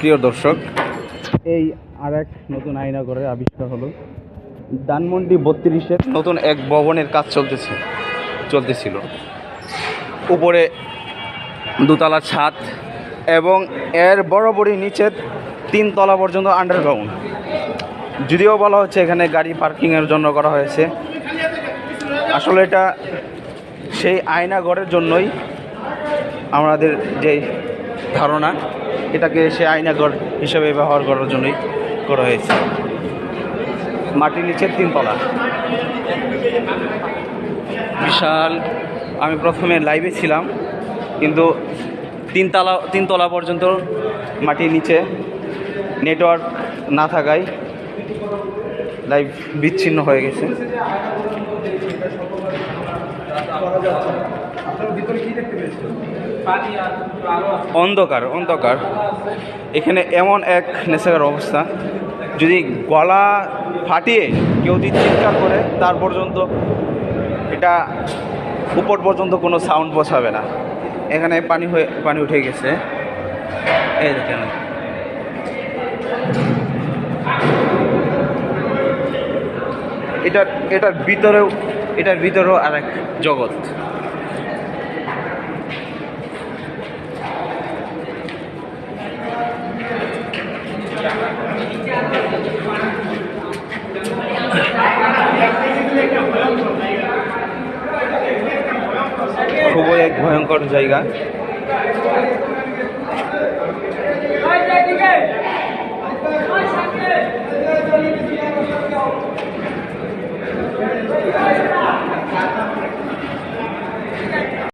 প্রিয় দর্শক, এই আর এক নতুন আয়নাঘরের আবিষ্কার হলো। ধানমন্ডি 32-এর নতুন এক ভবনের কাজ চলতেছিল। উপরে দোতলার ছাদ এবং এর বরাবরই নিচে 3 তলা পর্যন্ত আন্ডারগ্রাউন্ড। যদিও বলা হচ্ছে এখানে গাড়ি পার্কিংয়ের জন্য করা হয়েছে, আসলে এটা সেই আয়নাঘরের জন্যই আমাদের যে ধারণা, এটাকে সে আয়নাঘর হিসেবে ব্যবহার করার জন্যই করা হয়েছে। মাটির নিচে 3 তলা, বিশাল। আমি প্রথমে লাইভে ছিলাম, কিন্তু 3 তলা পর্যন্ত মাটির নিচে নেটওয়ার্ক না থাকায় লাইভ বিচ্ছিন্ন হয়ে গেছে। অন্ধকার। এখানে এমন এক নেশার অবস্থা, যদি গলা ফাটিয়ে কেউ যদি চিৎকার করে তার পর্যন্ত এটা উপর পর্যন্ত কোনো সাউন্ড পৌঁছাবে না। এখানে পানি উঠে গেছে, এই দেখেন। এটার ভিতরেও আর এক জগৎ। খুবই এক ভয়ঙ্কর জায়গা।